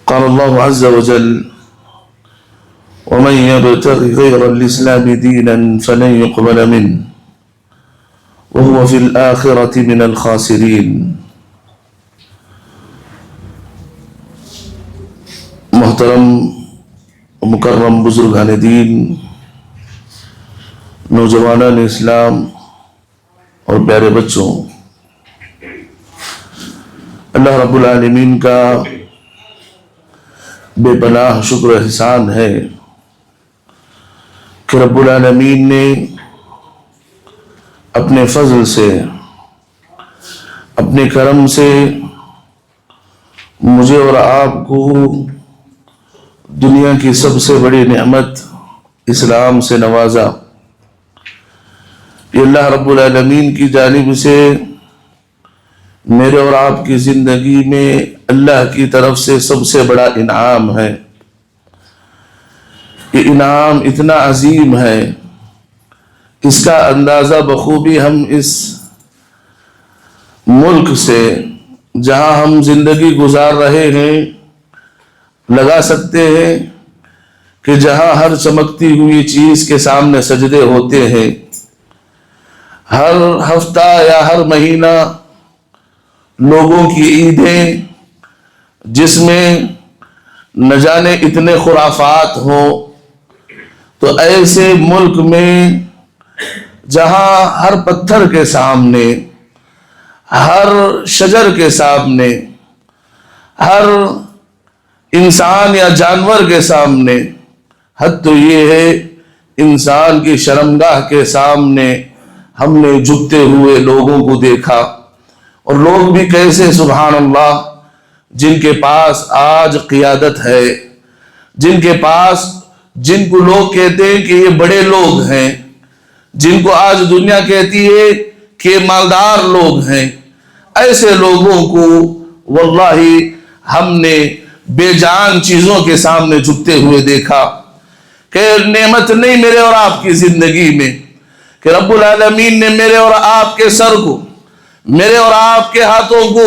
قال الله عز وجل: ومن يبتغ غير الإسلام دينا فلن يقبل منه وهو في الآخرة من الخاسرين۔ محترم مکرم بزرگان دین، نوجوانان اسلام اور پیارے بچوں، اللہ رب العالمین کا بے پناہ شکر و احسان ہے کہ رب العالمین نے اپنے فضل سے، اپنے کرم سے مجھے اور آپ کو دنیا کی سب سے بڑی نعمت اسلام سے نوازا۔ یہ اللہ رب العالمین کی جانب سے میرے اور آپ کی زندگی میں اللہ کی طرف سے سب سے بڑا انعام ہے۔ یہ انعام اتنا عظیم ہے، اس کا اندازہ بخوبی ہم اس ملک سے جہاں ہم زندگی گزار رہے ہیں لگا سکتے ہیں کہ جہاں ہر چمکتی ہوئی چیز کے سامنے سجدے ہوتے ہیں، ہر ہفتہ یا ہر مہینہ لوگوں کی عیدیں جس میں نہ جانے اتنے خرافات ہوں، تو ایسے ملک میں جہاں ہر پتھر کے سامنے، ہر شجر کے سامنے، ہر انسان یا جانور کے سامنے، حد تو یہ ہے انسان کی شرمگاہ کے سامنے ہم نے جھکتے ہوئے لوگوں کو دیکھا، اور لوگ بھی کیسے سبحان اللہ، جن کے پاس آج قیادت ہے، جن کے پاس، جن کو لوگ کہتے ہیں کہ یہ بڑے لوگ ہیں، جن کو آج دنیا کہتی ہے کہ مالدار لوگ ہیں، ایسے لوگوں کو واللہ ہم نے بے جان چیزوں کے سامنے جھکتے ہوئے دیکھا کہ نعمت نہیں میرے اور آپ کی زندگی میں کہ رب العالمین نے میرے اور آپ کے سر کو، میرے اور آپ کے ہاتھوں کو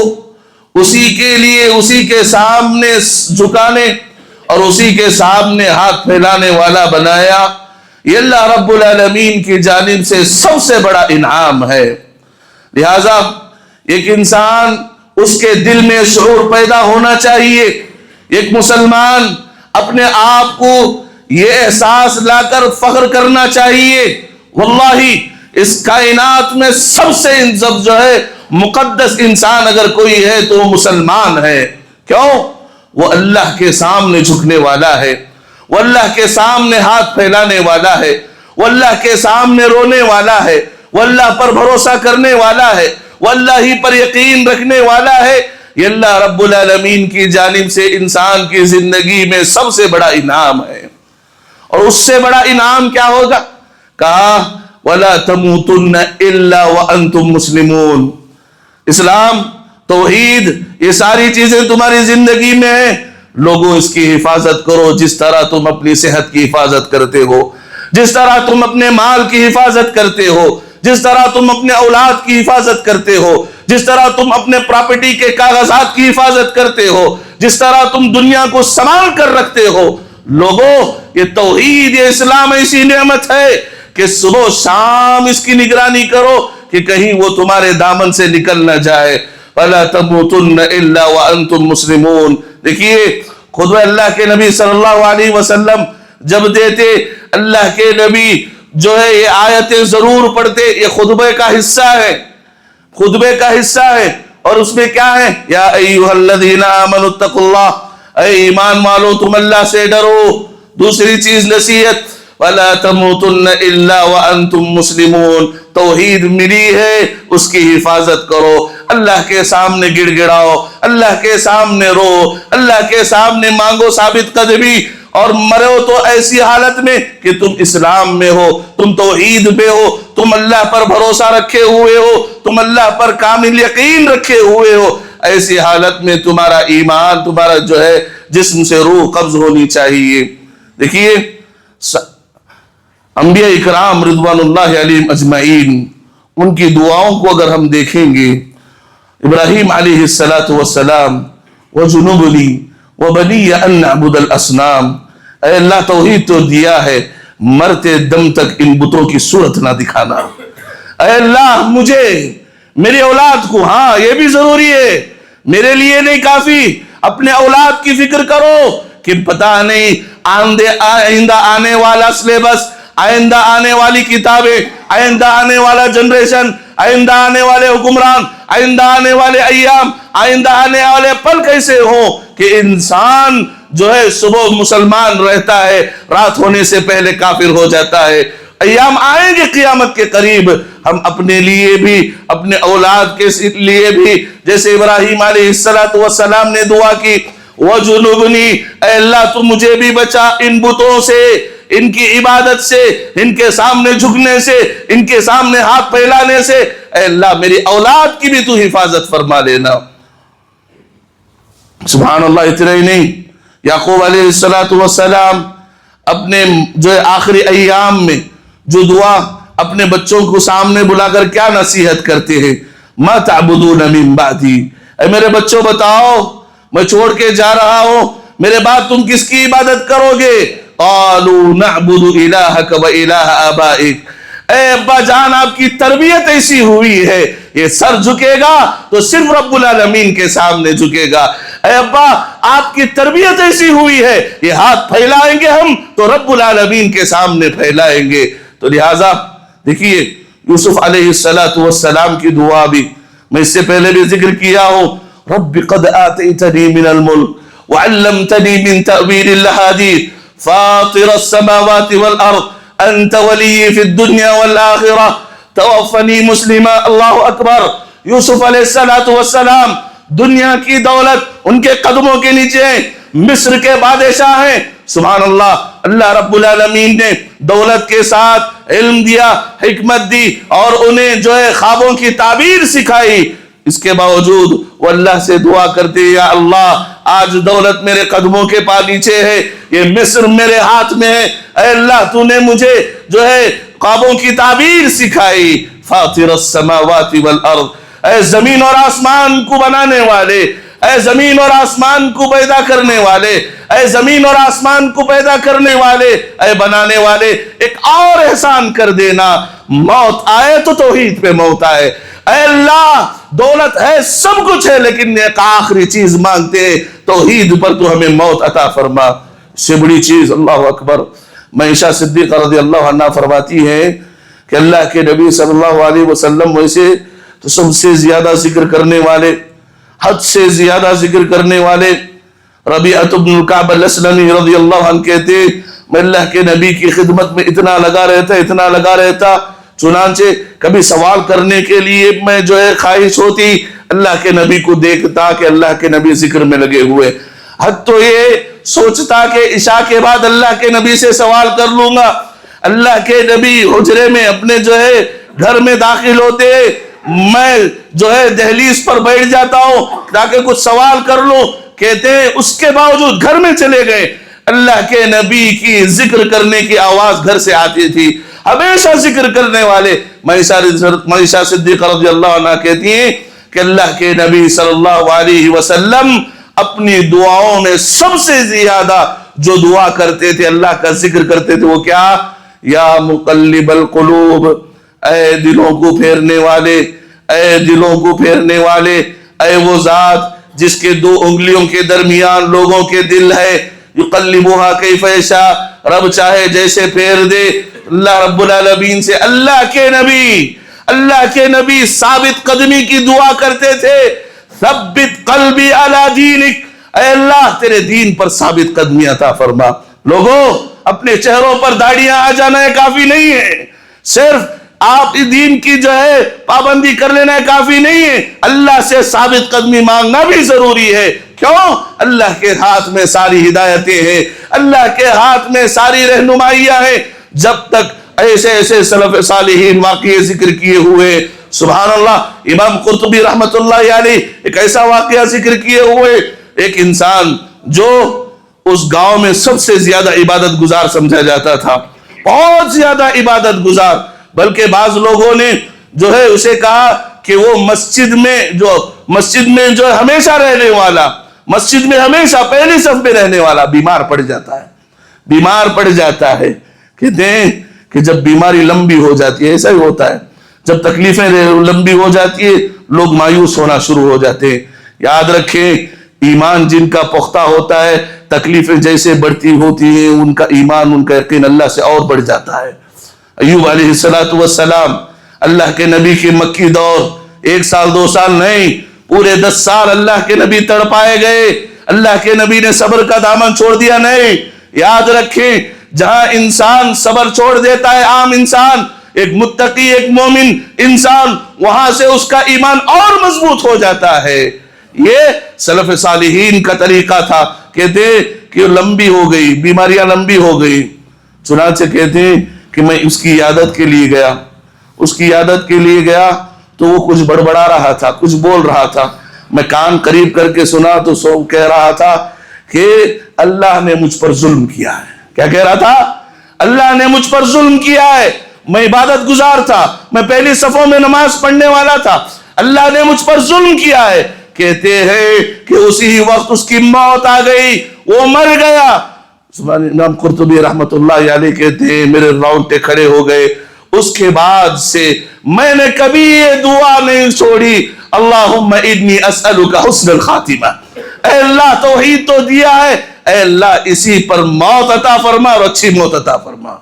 اسی کے لیے، اسی کے سامنے جھکانے اور اسی کے سامنے ہاتھ پھیلانے والا بنایا۔ یہ اللہ رب العالمین کی جانب سے سب سے بڑا انعام ہے۔ لہذا ایک انسان، اس کے دل میں شعور پیدا ہونا چاہیے، ایک مسلمان اپنے آپ کو یہ احساس لا کر فخر کرنا چاہیے، واللہ اس کائنات میں سب سے جو ہے مقدس انسان اگر کوئی ہے تو وہ مسلمان ہے۔ کیوں؟ وہ اللہ کے سامنے جھکنے والا ہے، وہ اللہ کے سامنے ہاتھ پھیلانے والا ہے، وہ اللہ کے سامنے رونے والا ہے، وہ اللہ پر بھروسہ کرنے والا ہے، وہ اللہ ہی پر یقین رکھنے والا ہے۔ یہ اللہ رب العالمین کی جانب سے انسان کی زندگی میں سب سے بڑا انعام ہے۔ اور اس سے بڑا انعام کیا ہوگا؟ کہا وَلَا تَمُوتُنَّ إِلَّا وَأَنْتُمْ مُسْلِمُونَ۔ اسلام، توحید، یہ ساری چیزیں تمہاری زندگی میں ہیں، لوگوں اس کی حفاظت کرو جس طرح تم اپنی صحت کی حفاظت کرتے ہو، جس طرح تم اپنے مال کی حفاظت کرتے ہو، جس طرح تم اپنے اولاد کی حفاظت کرتے ہو، جس طرح تم اپنے پراپرٹی کے کاغذات کی حفاظت کرتے ہو، جس طرح تم دنیا کو سنبھال کر رکھتے ہو۔ لوگوں، یہ توحید، یہ اسلام ایسی نعمت ہے کہ صبح و شام اس کی نگرانی کرو کہ کہیں وہ تمہارے دامن سے نکل نہ جائے۔ وَلَا تَمُوتُنَّ إِلَّا وَأَنْتُمْ مُسْلِمُونَ۔ دیکھیے خطبہ اللہ کے نبی صلی اللہ علیہ وسلم جب دیتے، اللہ کے نبی جو ہے یہ آیتیں ضرور پڑھتے، یہ خطبے کا حصہ ہے، خطبے کا حصہ ہے، اور اس میں کیا ہے؟ یا ایھا الذین آمنوا اتقوا اللہ، اے ایمان والو تم اللہ سے ڈرو۔ دوسری چیز نصیحت، وَلَا تَمُوتُنَّ إِلَّا وَأَنْتُمْ مُسْلِمُونَ۔ توحید ملی ہے، اس کی حفاظت کرو، اللہ کے سامنے گڑ گڑاؤ، اللہ کے سامنے رو، اللہ کے سامنے مانگو ثابت قدمی، اور مرو تو ایسی حالت میں کہ تم اسلام میں ہو، تم توحید میں ہو، تم اللہ پر بھروسہ رکھے ہوئے ہو، تم اللہ پر کامل یقین رکھے ہوئے ہو۔ ایسی حالت میں تمہارا ایمان، تمہارا جو ہے جسم سے روح قبض ہونی چاہیے۔ دیکھیے انبیاء اکرام رضوان اللہ علیہم اجمعین، ان کی دعاؤں کو اگر ہم دیکھیں گے، ابراہیم علیہ السلام وجنبنی وبنی ان نعبد الاسنام، اے اللہ توحید تو دیا ہے، مرتے دم تک ان بتوں کی صورت نہ دکھانا۔ اے اللہ مجھے، میری اولاد کو، ہاں یہ بھی ضروری ہے، میرے لیے نہیں کافی، اپنے اولاد کی فکر کرو کہ پتہ نہیں آئندہ آنے والا سلیبس، آئندہ آنے والی کتابیں، آئندہ آنے والا جنریشن، آئندہ آنے والے حکمران، آئندہ آنے والے ایام، آئندہ آنے والے پل کیسے ہوں کہ انسان جو ہے صبح مسلمان رہتا ہے، رات ہونے سے پہلے کافر ہو جاتا ہے۔ ایام آئیں گے قیامت کے قریب، ہم اپنے لیے بھی، اپنے اولاد کے لیے بھی، جیسے ابراہیم علیہ السلام نے دعا کی، وَجُنُبْنِي، اے اللہ تو مجھے بھی بچا ان بتوں سے، ان کی عبادت سے، ان کے سامنے جھکنے سے، ان کے سامنے ہاتھ پھیلانے سے، اے اللہ میری اولاد کی بھی تو حفاظت فرما لینا۔ سبحان اللہ، اتنا ہی نہیں، یعقوب علیہ السلام اپنے جو آخری ایام میں جو دعا اپنے بچوں کو سامنے بلا کر کیا نصیحت کرتے ہیں، مَا تَعْبُدُونَ مِن بَعْدِي، اے میرے بچوں بتاؤ، میں چھوڑ کے جا رہا ہوں، میرے بعد تم کس کی عبادت کرو گے؟ قَالُوا نَعْبُدُ إِلَٰهَكَ وَإِلَٰهَ آبَائِكَ، اے ابا جان آپ کی تربیت ایسی ہوئی ہے، یہ سر جھکے گا تو صرف رب العالمین کے سامنے جھکے گا۔ اے ابا آپ کی تربیت ایسی ہوئی ہے، یہ ہاتھ پھیلائیں گے ہم تو رب العالمین کے سامنے پھیلائیں گے۔ تو لہٰذا دیکھیے یوسف علیہ السلام کی دعا بھی میں اس سے پہلے بھی ذکر کیا ہوں، رب قد آتیتنی من الملک وعلمتنی من تأویل الاحادیث فاطر السماوات والارض انت ولی فی الدنیا والآخرہ توفنی مسلما۔ اللہ اکبر، یوسف علیہ السلام دنیا کی دولت ان کے قدموں کے نیچے ہیں، مصر کے بادشاہ ہیں، سبحان اللہ، اللہ رب العالمین نے دولت کے ساتھ علم دیا، حکمت دی، اور انہیں جو ہے خوابوں کی تعبیر سکھائی۔ اس کے باوجود وہ اللہ سے دعا کرتے، یا اللہ آج دولت میرے قدموں کے پا نیچے ہے، یہ مصر میرے ہاتھ میں ہے، اے اللہ تو نے مجھے جو ہے خوابوں کی تعبیر سکھائی۔ فاطر السماوات والارض، اے زمین اور آسمان کو بنانے والے، اے زمین اور آسمان کو پیدا کرنے والے، اے زمین اور آسمان کو پیدا کرنے والے، اے بنانے والے، ایک اور احسان کر دینا، موت آئے تو توحید پہ موت آئے۔ اے اللہ دولت ہے، سب کچھ ہے، لیکن ایک آخری چیز مانگتے ہیں، توحید پر تو ہمیں موت عطا فرما۔ اس سے بڑی چیز، اللہ اکبر، عائشہ صدیقہ رضی اللہ عنہ فرماتی ہے کہ اللہ کے نبی صلی اللہ علیہ وسلم ویسے تو سب سے زیادہ ذکر کرنے والے، حد سے زیادہ ذکر کرنے والے، ربیعۃ بن الکعب الاسلمی رضی اللہ عنہ کہتے میں اللہ کے نبی کی خدمت میں اتنا لگا رہتا، چنانچہ کبھی سوال کرنے کے لیے میں جو ہے خواہش ہوتی، اللہ کے نبی کو دیکھتا کہ اللہ کے نبی ذکر میں لگے ہوئے، حد تو یہ سوچتا کہ عشاء کے بعد اللہ کے نبی سے سوال کر لوں گا۔ اللہ کے نبی حجرے میں اپنے جو ہے گھر میں داخل ہوتے، میں جو ہے دہلیز پر بیٹھ جاتا ہوں تاکہ کچھ سوال کر لوں، کہتے ہیں اس کے باوجود گھر میں چلے گئے، اللہ کے نبی کی ذکر کرنے کی آواز گھر سے آتی تھی، ہمیشہ ذکر کرنے والے۔ عائشہ صدیقہ رضی اللہ عنہ کہتی ہیں کہ اللہ کے نبی صلی اللہ علیہ وسلم اپنی دعاؤں میں سب سے زیادہ جو دعا کرتے تھے، اللہ کا ذکر کرتے تھے، وہ کیا؟ یا مقلب القلوب، اے دلوں کو پھیرنے والے، اے دلوں کو پھیرنے والے، اے وہ ذات جس کے دو انگلیوں کے درمیان لوگوں کے دل ہے، یقلبها کیف یشاء، رب چاہے جیسے پھیر دے۔ اللہ رب العالمین سے اللہ کے نبی ثابت قدمی کی دعا کرتے تھے، ثبت قلبی علی دینک، اے اللہ تیرے دین پر ثابت قدمی عطا فرما۔ لوگوں اپنے چہروں پر داڑیاں آ جانا ہے کافی نہیں ہے، صرف آپ دین کی جو ہے پابندی کر لینا ہے کافی نہیں ہے، اللہ سے ثابت قدمی مانگنا بھی ضروری ہے۔ کیوں؟ اللہ کے ہاتھ میں ساری ہدایتیں ہیں، اللہ کے ہاتھ میں ساری رہنمائیاں ہیں۔ جب تک ایسے سلف صالحین واقعے ذکر کیے ہوئے، سبحان اللہ، امام قرطبی رحمت اللہ علیہ ایک ایسا واقعہ ذکر کیے ہوئے، ایک انسان جو اس گاؤں میں سب سے زیادہ عبادت گزار سمجھا جاتا تھا، بہت زیادہ عبادت گزار، بلکہ بعض لوگوں نے جو ہے اسے کہا کہ وہ مسجد میں جو ہمیشہ رہنے والا، مسجد میں ہمیشہ پہلی صف میں رہنے والا بیمار پڑ جاتا ہے کہتے ہیں کہ جب بیماری لمبی ہو جاتی ہے، ایسا ہی ہوتا ہے، جب تکلیفیں لمبی ہو جاتی ہے لوگ مایوس ہونا شروع ہو جاتے ہیں۔ یاد رکھیں، ایمان جن کا پختہ ہوتا ہے، تکلیفیں جیسے بڑھتی ہوتی ہیں ان کا ایمان، ان کا یقین اللہ سے اور بڑھ جاتا ہے۔ ایوب علیہ السلام اللہ کے نبی کے مکی دور، 1 سال 2 سال نہیں، پورے 10 سال اللہ کے نبی تڑپائے گئے، اللہ کے نبی نے صبر کا دامن چھوڑ دیا نہیں۔ یاد رکھیں، جہاں انسان صبر چھوڑ دیتا ہے، عام انسان، ایک متقی، ایک مومن انسان، وہاں سے اس کا ایمان اور مضبوط ہو جاتا ہے۔ یہ سلف صالحین کا طریقہ تھا۔ کہتے کہ لمبی ہو گئی، بیماریاں لمبی ہو گئی، چنانچہ کہتے ہیں کہ میں اس کی عیادت کے لیے گیا تو وہ کچھ بڑبڑا رہا تھا، کچھ بول رہا تھا، میں کان قریب کر کے سنا تو سو کہہ رہا تھا کہ اللہ نے مجھ پر ظلم کیا ہے۔ کیا کہہ رہا تھا؟ اللہ نے مجھ پر ظلم کیا ہے، میں عبادت گزار تھا، میں پہلی صفوں میں نماز پڑھنے والا تھا، اللہ نے مجھ پر ظلم کیا ہے۔ کہتے ہیں کہ اسی وقت اس کی موت آ گئی، وہ مر گیا۔ امام قرطبی رحمت اللہ علیہ کہتے ہیں میرے رونگٹے کھڑے ہو گئے۔ اس کے بعد سے میں نے کبھی یہ دعا نہیں چھوڑی، اللہم انی اسألک حسن الخاتمہ، اے اللہ توحید تو دیا ہے، اے اللہ اسی پر موت عطا فرما اور اچھی موت عطا فرما۔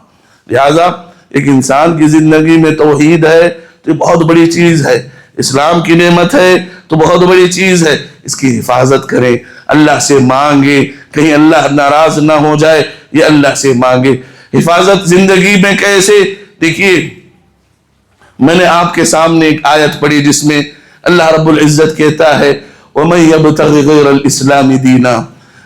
لہذا ایک انسان کی زندگی میں توحید ہے تو بہت بڑی چیز ہے، اسلام کی نعمت ہے تو بہت بڑی چیز ہے، اس کی حفاظت کریں، اللہ سے مانگیں، کہیں اللہ ناراض نہ ہو جائے، یہ اللہ سے مانگیں۔ حفاظت زندگی میں کیسے؟ دیکھیے، میں نے آپ کے سامنے ایک آیت پڑھی جس میں اللہ رب العزت کہتا ہے وَمَن يَبْتَغِ غَيْرَ الْإِسْلَامِ دِينًا،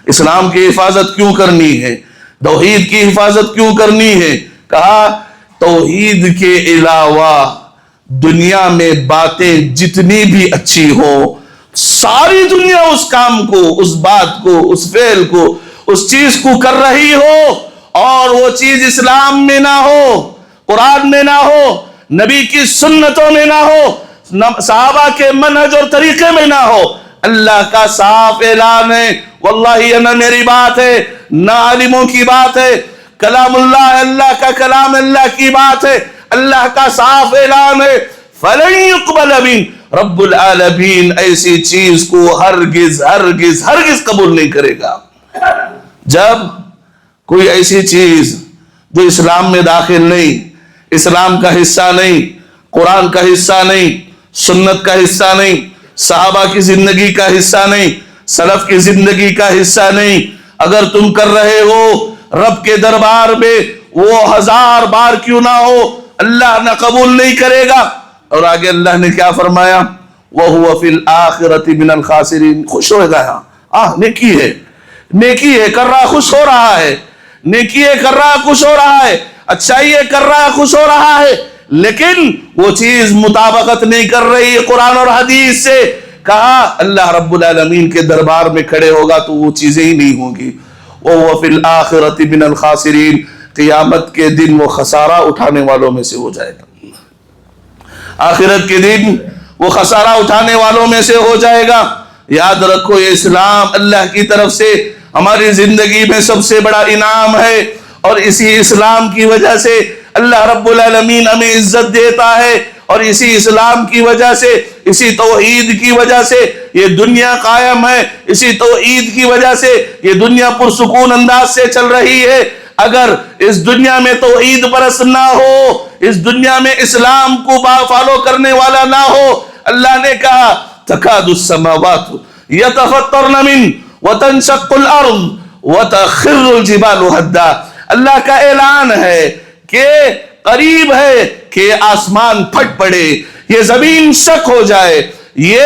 اسلام کی حفاظت کیوں کرنی ہے، توحید کی حفاظت کیوں کرنی ہے؟ کہا توحید کے علاوہ دنیا میں باتیں جتنی بھی اچھی ہو، ساری دنیا اس کام کو، اس بات کو، اس فعل کو، اس چیز کو کر رہی ہو اور وہ چیز اسلام میں نہ ہو، قرآن میں نہ ہو، نبی کی سنتوں میں نہ ہو، صحابہ کے منہج اور طریقے میں نہ ہو، اللہ کا صاف اعلان ہے، واللہ یہ نہ میری بات ہے نہ عالموں کی بات ہے، کلام اللہ، اللہ کا کلام، اللہ کی بات ہے، اللہ کا صاف اعلان ہے، فَلَن يُقْبَلَ مِن رب العالمین ایسی چیز کو ہرگز ہرگز ہرگز قبول نہیں کرے گا۔ جب کوئی ایسی چیز جو اسلام میں داخل نہیں، اسلام کا حصہ نہیں، قرآن کا حصہ نہیں، سنت کا حصہ نہیں، صحابہ کی زندگی کا حصہ نہیں، سلف کی زندگی کا حصہ نہیں، اگر تم کر رہے ہو رب کے دربار میں وہ 1000 بار کیوں نہ ہو، اللہ نہ قبول نہیں کرے گا۔ اور آگے اللہ نے کیا فرمایا؟ وَهُوَ فِي الْآخِرَةِ مِنَ الْخَاسِرِينَ، خوش ہوئے گا یہاں، نیکی ہے، نیکی ہے، کر رہا خوش ہو رہا ہے، نیکی ہے کر رہا خوش ہو رہا ہے، اچھائی ہے کر رہا خوش ہو رہا ہے، لیکن وہ چیز مطابقت نہیں کر رہی قرآن اور حدیث سے۔ کہا اللہ رب العالمین کے دربار میں کھڑے ہوگا تو وہ چیزیں ہی نہیں ہوں گی۔ وَهُوَ فِي الْآخِرَةِ مِنَ الْخَاسِرِينَ، قیامت کے دن وہ خسارہ اٹھانے والوں میں سے ہو جائے گا، آخرت کے دن وہ خسارہ اٹھانے والوں میں سے ہو جائے گا۔ یاد رکھو یہ اسلام اللہ کی طرف سے ہماری زندگی میں سب سے بڑا انعام ہے، اور اسی اسلام کی وجہ سے اللہ رب العالمین ہمیں عزت دیتا ہے، اور اسی اسلام کی وجہ سے، اسی توحید کی وجہ سے یہ دنیا قائم ہے، اسی توحید کی وجہ سے یہ دنیا پرسکون انداز سے چل رہی ہے۔ اگر اس دنیا میں توحید پرست نہ ہو، اس دنیا میں اسلام کو فالو کرنے والا نہ ہو، اللہ نے کہا تکاد السماوات یتفطرن من وتنشق الارض وتخر الجبال هدا، اللہ کا اعلان ہے کہ قریب ہے کہ آسمان پھٹ پڑے، یہ زمین شک ہو جائے، یہ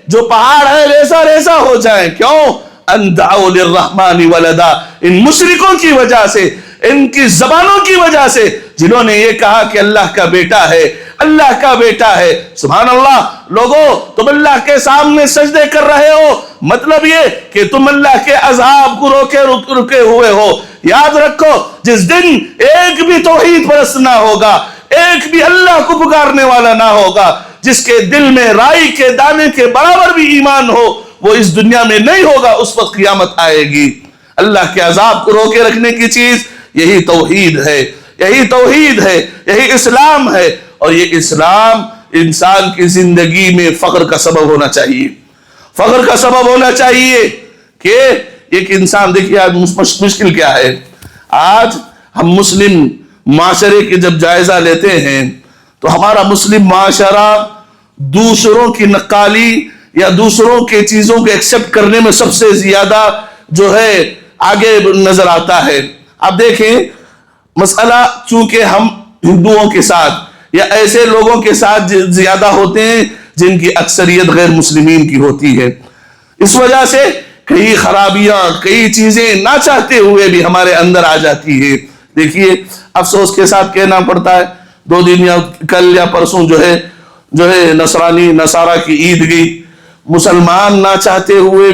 جو پہاڑ ہے ریزہ ریزہ ہو جائے۔ کیوں؟ ان دعوا للرحمن ولدا، ان مشرکوں کی وجہ سے، ان کی زبانوں کی وجہ سے جنہوں نے یہ کہا کہ اللہ کا بیٹا ہے، اللہ کا بیٹا ہے۔ سبحان اللہ، لوگوں تم اللہ کے سامنے سجدے کر رہے ہو، مطلب یہ کہ تم اللہ کے عذاب کو رکے ہوئے ہو۔ یاد رکھو جس دن ایک بھی توحید پرست نہ ہوگا، ایک بھی اللہ کو پکارنے والا نہ ہوگا، جس کے دل میں رائی کے دانے کے برابر بھی ایمان ہو، وہ اس دنیا میں نہیں ہوگا، اس وقت قیامت آئے گی۔ اللہ کے عذاب کو روکے رکھنے کی چیز یہی توحید ہے، یہی توحید ہے، یہی اسلام ہے۔ اور یہ اسلام انسان کی زندگی میں فخر کا سبب ہونا چاہیے، فخر کا سبب ہونا چاہیے کہ ایک انسان، دیکھیے آج مشکل کیا ہے، آج ہم مسلم معاشرے کی جب جائزہ لیتے ہیں تو ہمارا مسلم معاشرہ دوسروں کی نقالی یا دوسروں کے چیزوں کو ایکسپٹ کرنے میں سب سے زیادہ جو ہے آگے نظر آتا ہے۔ اب دیکھیں مسئلہ چونکہ ہم ہندوؤں کے ساتھ یا ایسے لوگوں کے ساتھ زیادہ ہوتے ہیں جن کی اکثریت غیر مسلمین کی ہوتی ہے، اس وجہ سے کئی خرابیاں، کئی چیزیں نہ چاہتے ہوئے بھی ہمارے اندر آ جاتی ہے۔ دیکھیے افسوس کے ساتھ کہنا پڑتا ہے، 2 دن یا کل یا پرسوں جو ہے نصارہ کی عید گئی، مسلمان نہ چاہتے ہوئے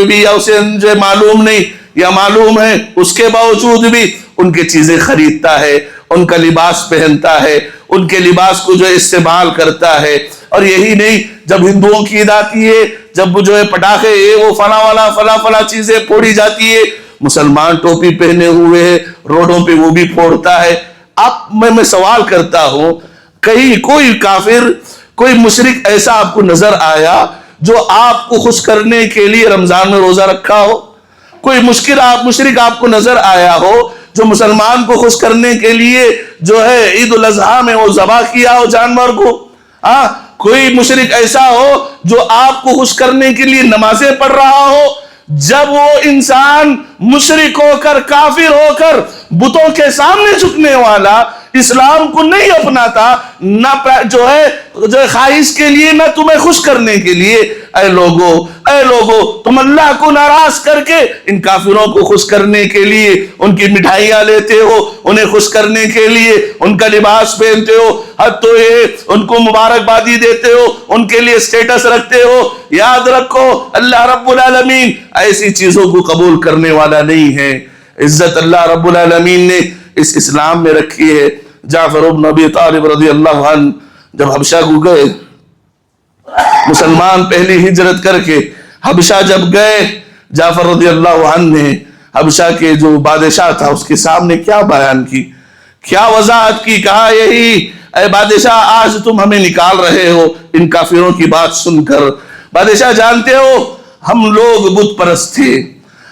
بھی یا اسے جو معلوم نہیں یا معلوم ہے اس کے باوجود بھی ان کے چیزیں خریدتا ہے، ان کا لباس پہنتا ہے، ان کے لباس کو جو استعمال کرتا ہے۔ اور یہی نہیں، جب ہندوؤں کی عید آتی ہے، جب جو ہے پٹاخے وہ فلاں چیزیں پھوڑی جاتی ہے، مسلمان ٹوپی پہنے ہوئے ہے روڈوں پہ وہ بھی پھوڑتا ہے۔ اب میں سوال کرتا ہوں، کہیں کوئی کافر، کوئی مشرک ایسا آپ کو نظر آیا جو آپ کو خوش کرنے کے لیے رمضان میں روزہ رکھا ہو؟ کوئی مشرک آپ کو نظر آیا ہو جو مسلمان کو خوش کرنے کے لیے جو ہے عید الاضحیٰ میں وہ ذبح کیا ہو جانور کو؟ کوئی مشرک ایسا ہو جو آپ کو خوش کرنے کے لیے نمازیں پڑھ رہا ہو؟ جب وہ انسان مشرک ہو کر، کافر ہو کر، بتوں کے سامنے جھکنے والا، اسلام کو نہیں اپناتا، نہ جو ہے خواہش کے لیے، نہ تمہیں خوش کرنے کے لیے، اے لوگو تم اللہ کو ناراض کر کے ان کافروں کو خوش کرنے کے لیے ان کی مٹھائیاں لیتے ہو، انہیں خوش کرنے کے لیے ان کا لباس پہنتے ہو، حتیٰ یہ ان کو مبارکبادی دیتے ہو، ان کے لیے سٹیٹس رکھتے ہو۔ یاد رکھو اللہ رب العالمین ایسی چیزوں کو قبول کرنے والا نہیں ہے۔ عزت اللہ رب العالمین نے اس اسلام میں رکھی ہے۔ جعفر بن ابی طالب رضی اللہ عنہ جب حبشہ کو گئے، مسلمان پہلی ہجرت کر کے حبشہ جب گئے، جعفر رضی اللہ عنہ نے حبشہ کے جو بادشاہ تھا اس کے سامنے کیا بیان کی، کیا وضاحت کی، کہا یہی اے بادشاہ آج تم ہمیں نکال رہے ہو ان کافروں کی بات سن کر۔ بادشاہ جانتے ہو ہم لوگ بت پرست تھے،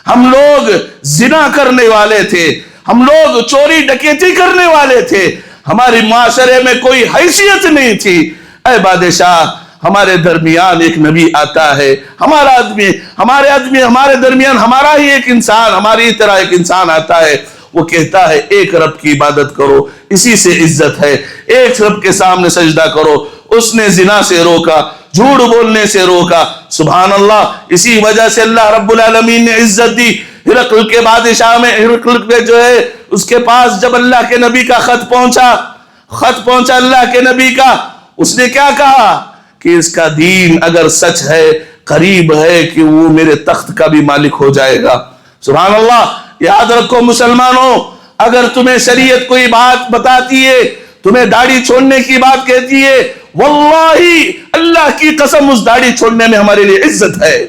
ہم لوگ زنا کرنے والے تھے، ہم لوگ چوری ڈکیتی کرنے والے تھے، ہماری معاشرے میں کوئی حیثیت نہیں تھی۔ اے بادشاہ ہمارے درمیان ایک نبی آتا ہے، ہمارے درمیان ہمارا ہی ایک انسان، ہماری طرح ایک انسان آتا ہے، وہ کہتا ہے ایک رب کی عبادت کرو، اسی سے عزت ہے، ایک رب کے سامنے سجدہ کرو۔ اس نے زنا سے روکا، جھوٹ بولنے سے روکا۔ سبحان اللہ، اسی وجہ سے اللہ رب العالمین نے عزت دی۔ ہرقل کے بادشاہ میں، ہرقل کے جو ہے اس کے پاس جب اللہ کے نبی کا خط پہنچا اللہ کے نبی کا، اس نے کیا کہا کہ اس کا دین اگر سچ ہے، قریب ہے کہ وہ میرے تخت کا بھی مالک ہو جائے گا۔ سبحان اللہ، یاد رکھو مسلمانوں، اگر تمہیں شریعت کوئی بات بتاتی ہے، تمہیں داڑھی چھوڑنے کی بات کہتی ہے، واللہ اللہ کی قسم اس داڑھی چھوڑنے میں ہمارے لیے عزت ہے۔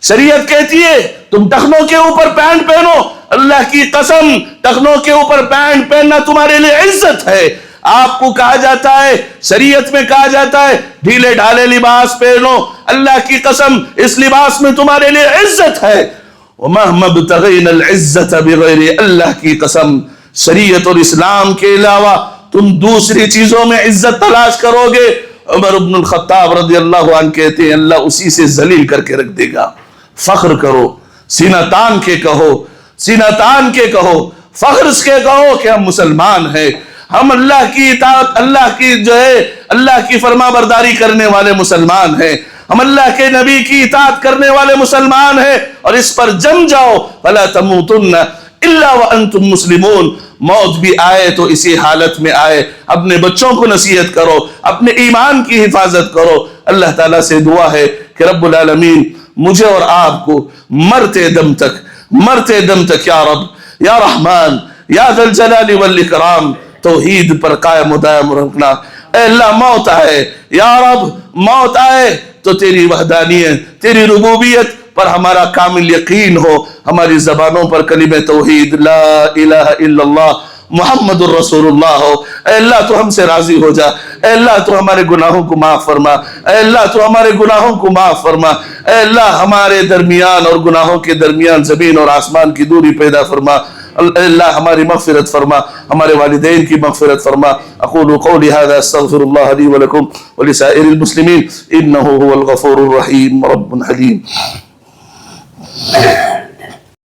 شریعت کہتی ہے تم ٹخنوں کے اوپر پینٹ پہنو، اللہ کی قسم ٹخنوں کے اوپر پینٹ پہننا تمہارے لیے عزت ہے۔ آپ کو کہا جاتا ہے، شریعت میں کہا جاتا ہے ڈھیلے ڈھالے لباس پہنو، اللہ کی قسم اس لباس میں تمہارے لیے عزت ہے۔ وَمَهْمَا ابْتَغَيْنَا الْعِزَّةَ بِغَيْرِ، اللہ کی قسم شریعت اور اسلام کے علاوہ تم دوسری چیزوں میں عزت تلاش کرو گے، عمر بن الخطاب رضی اللہ عنہ کہتے ہیں اللہ اسی سے ذلیل کر کے رکھ دے گا۔ فخر کرو، سینہ تان کے کہو، فخر کے کہو کہ ہم مسلمان ہیں، ہم اللہ کی اطاعت، اللہ کی فرما برداری کرنے والے مسلمان ہیں، ہم اللہ کے نبی کی اطاعت کرنے والے مسلمان ہیں، اور اس پر جم جاؤ۔ فَلَا تَمُوتُنَّ إِلَّا وَأَنْتُمْ مُسْلِمُونَ، موت بھی آئے تو اسی حالت میں آئے۔ اپنے بچوں کو نصیحت کرو، اپنے ایمان کی حفاظت کرو۔ اللہ تعالیٰ سے دعا ہے کہ رب العالمین مجھے اور آپ کو مرتے دم تک یا رب، یا رحمان، یا ذا الجلال والاکرام توحید پر قائم و دائم رکھنا۔ اے اللہ موت آئے، یا رب موت آئے تو تیری وحدانیت، تیری ربوبیت پر ہمارا کامل یقین ہو، ہماری زبانوں پر کلمہ توحید لا الہ الا اللہ محمد الرسول اللہ ہو۔ اے اللہ تو ہم سے راضی ہو جا، اے اللہ تو ہمارے گناہوں کو معاف فرما، اے اللہ تو ہمارے گناہوں کو معاف فرما، اے اللہ ہمارے درمیان اور گناہوں کے درمیان زمین اور آسمان کی دوری پیدا فرما، اے اللہ ہماری مغفرت فرما، ہمارے والدین کی مغفرت فرما۔ اقول قولی هذا استغفر الله لي ولكم ولسائر المسلمين انه هو الغفور الرحيم رب حليم۔